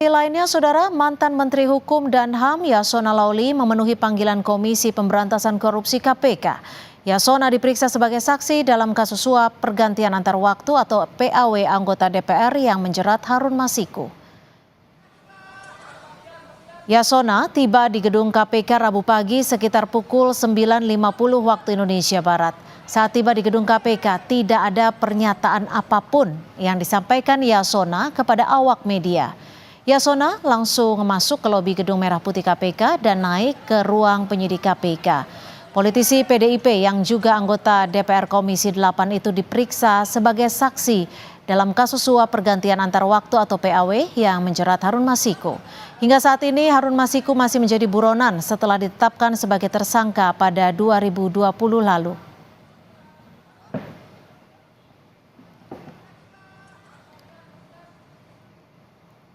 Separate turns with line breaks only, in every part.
Lainnya, Saudara, mantan Menteri Hukum dan HAM Yasona Laoly memenuhi panggilan Komisi Pemberantasan Korupsi KPK. Yasona diperiksa sebagai saksi dalam kasus suap pergantian antar waktu atau PAW anggota DPR yang menjerat Harun Masiku. Yasona tiba di gedung KPK Rabu pagi sekitar pukul 9.50 waktu Indonesia Barat. Saat tiba di gedung KPK, tidak ada pernyataan apapun yang disampaikan Yasona kepada awak media. Yasona langsung masuk ke lobi Gedung Merah Putih KPK dan naik ke ruang penyidik KPK. Politisi PDIP yang juga anggota DPR Komisi 8 itu diperiksa sebagai saksi dalam kasus suap pergantian antar waktu atau PAW yang menjerat Harun Masiku. Hingga saat ini Harun Masiku masih menjadi buronan setelah ditetapkan sebagai tersangka pada 2020 lalu.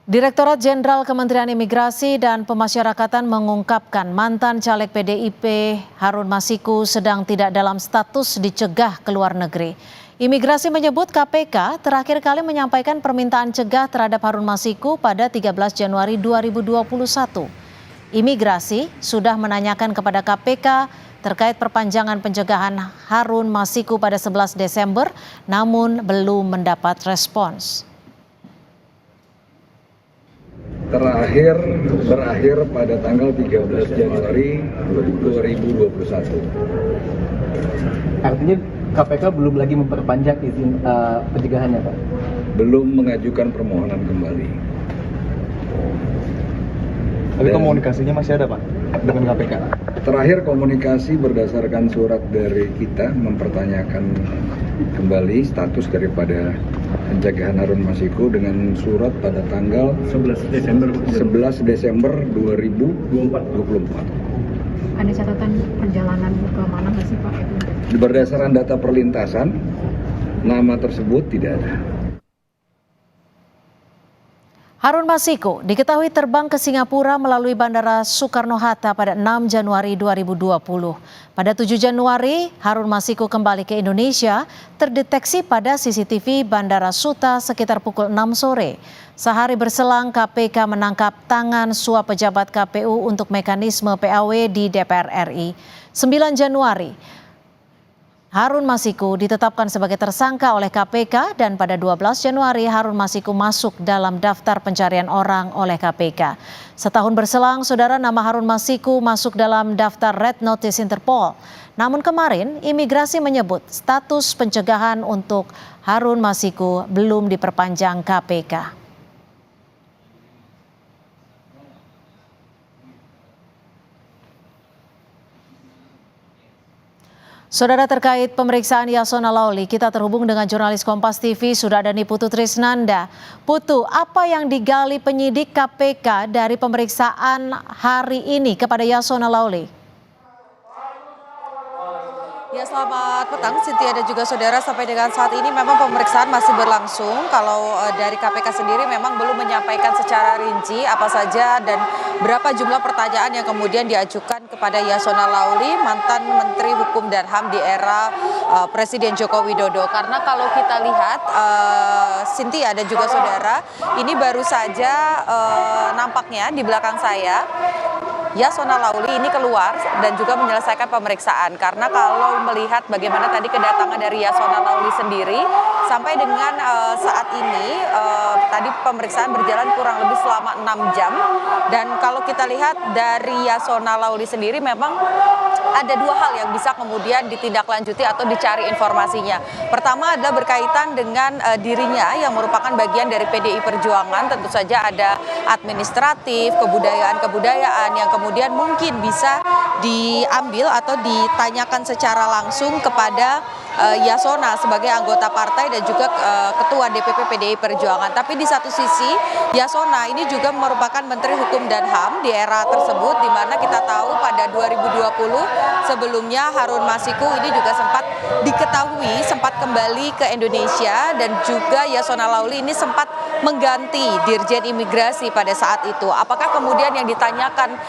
Direktorat Jenderal Kementerian Imigrasi dan Pemasyarakatan mengungkapkan mantan caleg PDIP Harun Masiku sedang tidak dalam status dicegah ke luar negeri. Imigrasi menyebut KPK terakhir kali menyampaikan permintaan cegah terhadap Harun Masiku pada 13 Januari 2021. Imigrasi sudah menanyakan kepada KPK terkait perpanjangan pencegahan Harun Masiku pada 11 Desember, namun belum mendapat respons.
Berakhir pada tanggal 13 Januari 2021.
Artinya KPK belum lagi memperpanjang izin pencegahannya, Pak?
Belum mengajukan permohonan kembali.
Tapi komunikasinya masih ada, Pak, dengan KPK?
Terakhir komunikasi berdasarkan surat dari kita mempertanyakan kembali status daripada pencegahan Harun Masiku dengan surat pada tanggal 11 Desember 2024.
Ada catatan perjalanan ke mana nggak sih, Pak?
Berdasarkan data perlintasan, nama tersebut tidak ada.
Harun Masiku diketahui terbang ke Singapura melalui Bandara Soekarno-Hatta pada 6 Januari 2020. Pada 7 Januari, Harun Masiku kembali ke Indonesia terdeteksi pada CCTV Bandara Suta sekitar pukul 6 sore. Sehari berselang, KPK menangkap tangan suap pejabat KPU untuk mekanisme PAW di DPR RI. 9 Januari, Harun Masiku ditetapkan sebagai tersangka oleh KPK dan pada 12 Januari Harun Masiku masuk dalam daftar pencarian orang oleh KPK. Setahun berselang, Saudara, nama Harun Masiku masuk dalam daftar Red Notice Interpol. Namun kemarin, imigrasi menyebut status pencegahan untuk Harun Masiku belum diperpanjang KPK. Saudara, terkait pemeriksaan Yasona Laoly, kita terhubung dengan jurnalis Kompas TV Sudadani Putu Trisnanda. Putu, apa yang digali penyidik KPK dari pemeriksaan hari ini kepada Yasona Laoly?
Ya, selamat petang Cynthia dan juga saudara. Sampai dengan saat ini memang pemeriksaan masih berlangsung. Kalau dari KPK sendiri memang belum menyampaikan secara rinci apa saja dan berapa jumlah pertanyaan yang kemudian diajukan kepada Yasona Laoly, mantan Menteri Hukum dan HAM di era Presiden Joko Widodo. Karena kalau kita lihat Cynthia dan juga saudara, ini baru saja nampaknya di belakang saya Yasona Laoly ini keluar dan juga menyelesaikan pemeriksaan. Karena kalau melihat bagaimana tadi kedatangan dari Yasona Laoly sendiri sampai dengan saat ini tadi pemeriksaan berjalan kurang lebih selama 6 jam. Dan kalau kita lihat dari Yasona Laoly sendiri memang ada dua hal yang bisa kemudian ditindaklanjuti atau dicari informasinya. Pertama adalah berkaitan dengan dirinya yang merupakan bagian dari PDI Perjuangan. Tentu saja ada administratif, kebudayaan yang kemudian mungkin bisa diambil atau ditanyakan secara langsung kepada Yasona sebagai anggota partai dan juga Ketua DPP PDI Perjuangan. Tapi di satu sisi Yasona ini juga merupakan Menteri Hukum dan HAM di era tersebut, di mana kita tahu pada 2020 sebelumnya Harun Masiku ini juga sempat diketahui sempat kembali ke Indonesia dan juga Yasona Laoly ini sempat mengganti Dirjen Imigrasi pada saat itu. Apakah kemudian yang ditanyakan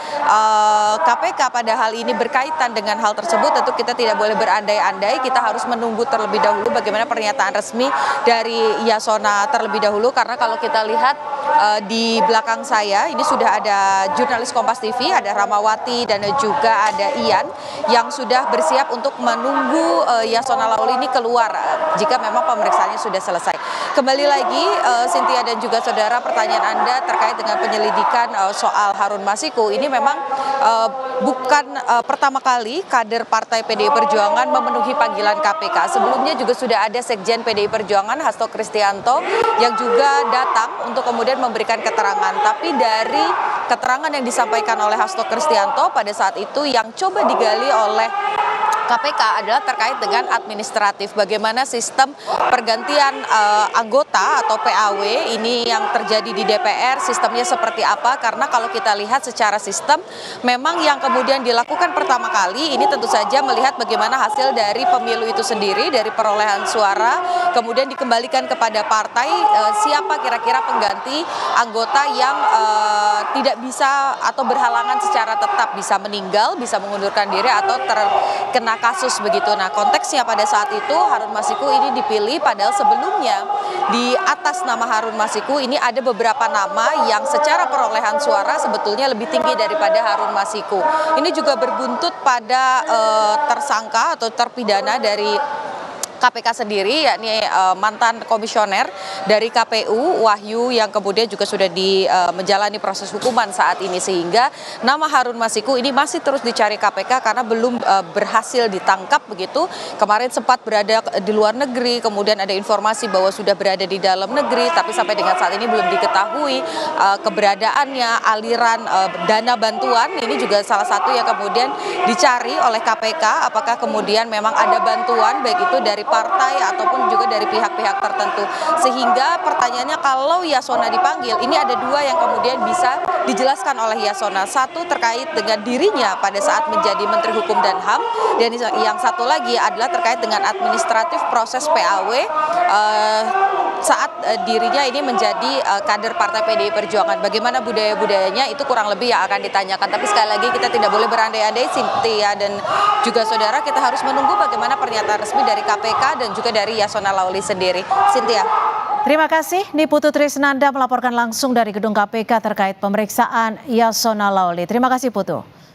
KPK pada hal ini berkaitan dengan hal tersebut? Tentu kita tidak boleh berandai-andai, kita harus menunggu terlebih dahulu bagaimana pernyataan resmi dari Yasona terlebih dahulu, karena kalau kita lihat di belakang saya ini sudah ada jurnalis Kompas TV, ada Ramawati dan juga ada Ian yang sudah bersiap untuk menunggu Yasona Lawli ini keluar jika memang pemeriksaannya sudah selesai. Kembali lagi Cynthia dan juga saudara, pertanyaan Anda terkait dengan penyelidikan soal Harun Masiku ini memang bukan pertama kali kader Partai PDI Perjuangan memenuhi panggilan KPK. Sebelumnya juga sudah ada Sekjen PDI Perjuangan Hasto Kristianto yang juga datang untuk kemudian memberikan keterangan. Tapi dari keterangan yang disampaikan oleh Hasto Kristianto pada saat itu yang coba digali oleh KPK adalah terkait dengan administratif, bagaimana sistem pergantian anggota atau PAW ini yang terjadi di DPR, sistemnya seperti apa, karena kalau kita lihat secara sistem memang yang kemudian dilakukan pertama kali ini tentu saja melihat bagaimana hasil dari pemilu itu sendiri, dari perolehan suara, kemudian dikembalikan kepada partai siapa kira-kira pengganti anggota yang tidak bisa atau berhalangan secara tetap, bisa meninggal, bisa mengundurkan diri atau terkena kasus begitu. Nah, konteksnya pada saat itu Harun Masiku ini dipilih, padahal sebelumnya di atas nama Harun Masiku ini ada beberapa nama yang secara perolehan suara sebetulnya lebih tinggi daripada Harun Masiku. Ini juga berbuntut pada tersangka atau terpidana dari KPK sendiri, yakni mantan komisioner dari KPU Wahyu yang kemudian juga sudah menjalani proses hukuman saat ini, sehingga nama Harun Masiku ini masih terus dicari KPK karena belum berhasil ditangkap begitu. Kemarin sempat berada di luar negeri, kemudian ada informasi bahwa sudah berada di dalam negeri, tapi sampai dengan saat ini belum diketahui keberadaannya. Aliran dana bantuan ini juga salah satu yang kemudian dicari oleh KPK, apakah kemudian memang ada bantuan baik itu dari partai ataupun juga dari pihak-pihak tertentu. Sehingga pertanyaannya, kalau Yasona dipanggil, ini ada dua yang kemudian bisa dijelaskan oleh Yasona. Satu terkait dengan dirinya pada saat menjadi Menteri Hukum dan HAM, dan yang satu lagi adalah terkait dengan administratif proses PAW saat dirinya ini menjadi kader Partai PDI Perjuangan. Bagaimana budaya-budayanya itu kurang lebih yang akan ditanyakan. Tapi sekali lagi kita tidak boleh berandai-andai, Cynthia dan juga saudara, kita harus menunggu bagaimana pernyataan resmi dari KPK dan juga dari Yasona Lawli sendiri. Cynthia.
Terima kasih, Niputu Trisnanda melaporkan langsung dari gedung KPK terkait pemeriksaan Yasona Lawli. Terima kasih, Putu.